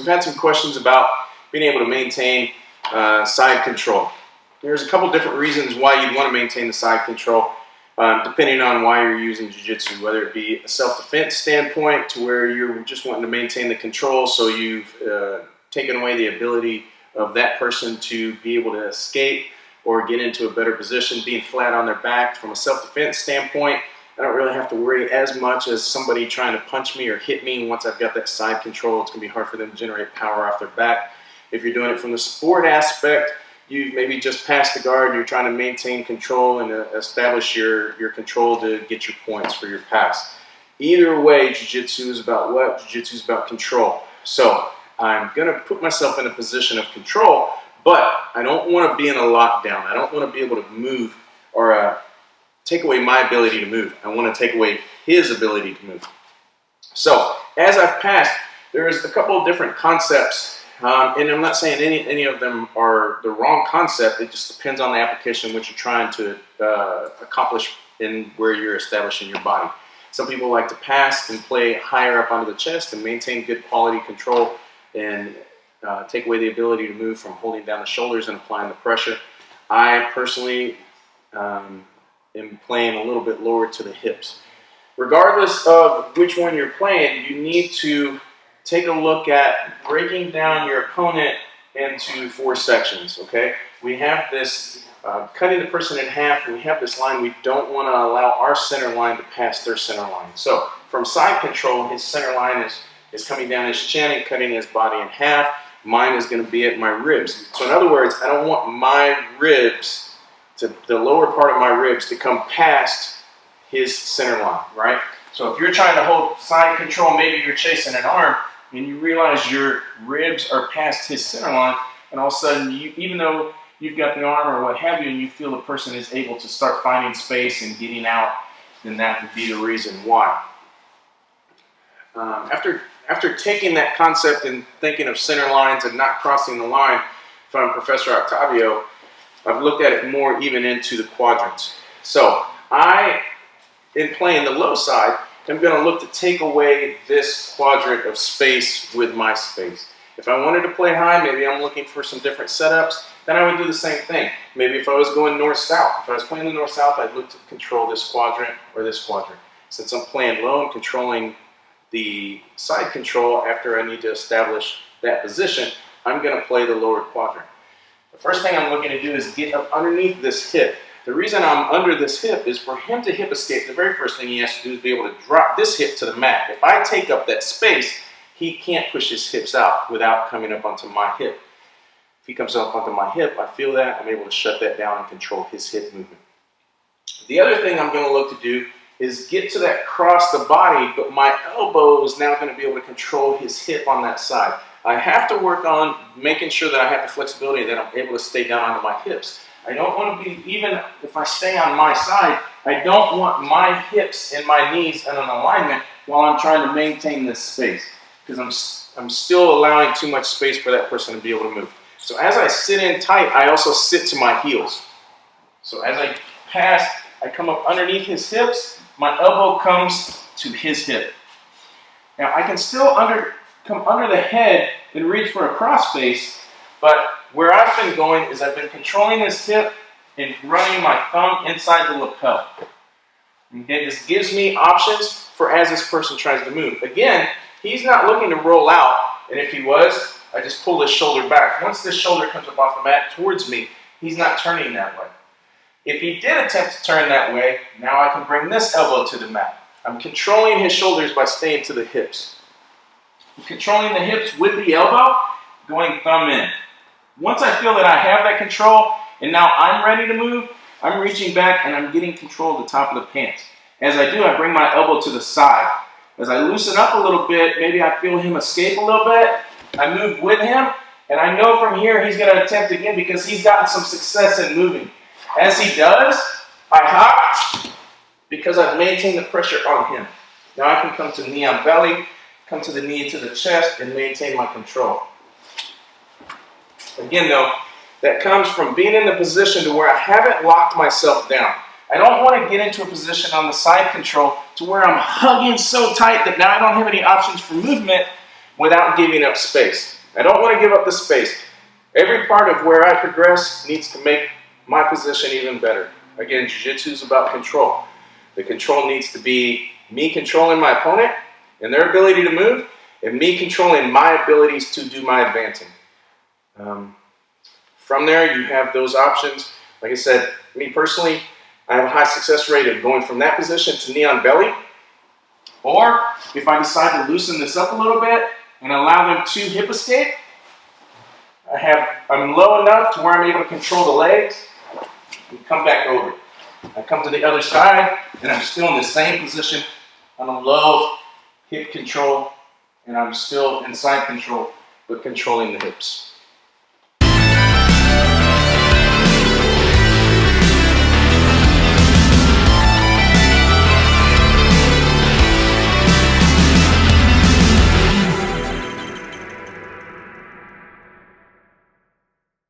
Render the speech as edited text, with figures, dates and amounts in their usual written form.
we've had some questions about being able to maintain side control. There's a couple different reasons why you'd want to maintain the side control, depending on why you're using jiu-jitsu, whether it be a self-defense standpoint to where you're just wanting to maintain the control, so you've taken away the ability of that person to be able to escape or get into a better position, being flat on their back. From a self-defense standpoint, I don't really have to worry as much as somebody trying to punch me or hit me. Once I've got that side control, it's going to be hard for them to generate power off their back. If you're doing it from the sport aspect, you maybe just passed the guard and you're trying to maintain control and establish your control to get your points for your pass. Either way, jiu-jitsu is about what? Jiu-jitsu is about control. So I'm going to put myself in a position of control, but I don't want to be in a lockdown. I don't want to be able to move or take away my ability to move. I want to take away his ability to move. So as I've passed, there's a couple of different concepts, and I'm not saying any of them are the wrong concept. It just depends on the application which you're trying to accomplish in where you're establishing your body. Some people like to pass and play higher up onto the chest and maintain good quality control and take away the ability to move from holding down the shoulders and applying the pressure. I personally am playing a little bit lower to the hips. Regardless of which one you're playing, you need to take a look at breaking down your opponent into 4 sections, okay? We have this cutting the person in half. We have this line. We don't want to allow our center line to pass their center line. So from side control, his center line is coming down his chin and cutting his body in half. Mine is going to be at my ribs. So in other words, I don't want my ribs, the lower part of my ribs, to come past his center line, right? So if you're trying to hold side control, maybe you're chasing an arm, and you realize your ribs are past his center line, and all of a sudden, even though you've got the arm or what have you, and you feel the person is able to start finding space and getting out, then that would be the reason why. After taking that concept and thinking of center lines and not crossing the line from Professor Octavio, I've looked at it more even into the quadrants. So in playing the low side, I'm going to look to take away this quadrant of space with my space. If I wanted to play high, maybe I'm looking for some different setups, then I would do the same thing. Maybe if I was going north-south, if I was playing the north-south, I'd look to control this quadrant or this quadrant. Since I'm playing low, I'm controlling the side control. After I need to establish that position, I'm going to play the lower quadrant. The first thing I'm looking to do is get up underneath this hip. The reason I'm under this hip is for him to hip escape. The very first thing he has to do is be able to drop this hip to the mat. If I take up that space, he can't push his hips out without coming up onto my hip. If he comes up onto my hip, I feel that, I'm able to shut that down and control his hip movement. The other thing I'm going to look to do is get to that cross the body, but my elbow is now going to be able to control his hip on that side. I have to work on making sure that I have the flexibility that I'm able to stay down onto my hips. I don't want to be, even if I stay on my side, I don't want my hips and my knees in an alignment while I'm trying to maintain this space, because I'm still allowing too much space for that person to be able to move. So as I sit in tight, I also sit to my heels. So as I pass, I come up underneath his hips, my elbow comes to his hip. Now I can still come under the head and reach for a cross face, but where I've been going is I've been controlling this hip and running my thumb inside the lapel. Okay, this gives me options for as this person tries to move. Again, he's not looking to roll out, and if he was, I just pull his shoulder back. Once this shoulder comes up off the mat towards me, he's not turning that way. If he did attempt to turn that way, now I can bring this elbow to the mat. I'm controlling his shoulders by staying to the hips. I'm controlling the hips with the elbow, going thumb in. Once I feel that I have that control, and now I'm ready to move, I'm reaching back and I'm getting control of the top of the pants. As I do, I bring my elbow to the side. As I loosen up a little bit, maybe I feel him escape a little bit, I move with him, and I know from here he's going to attempt again because he's gotten some success in moving. As he does, I hop because I've maintained the pressure on him. Now I can come to knee on belly, come to the knee to the chest, and maintain my control. Again though, that comes from being in the position to where I haven't locked myself down. I don't want to get into a position on the side control to where I'm hugging so tight that now I don't have any options for movement without giving up space. I don't want to give up the space. Every part of where I progress needs to make my position even better. Again, jiu-jitsu is about control. The control needs to be me controlling my opponent and their ability to move, and me controlling my abilities to do my advancing. From there, you have those options. Like I said, me personally, I have a high success rate of going from that position to knee on belly. Or if I decide to loosen this up a little bit and allow them to hip escape, I'm low enough to where I'm able to control the legs and come back over. I come to the other side and I'm still in the same position on a low hip control, and I'm still in side control, but controlling the hips.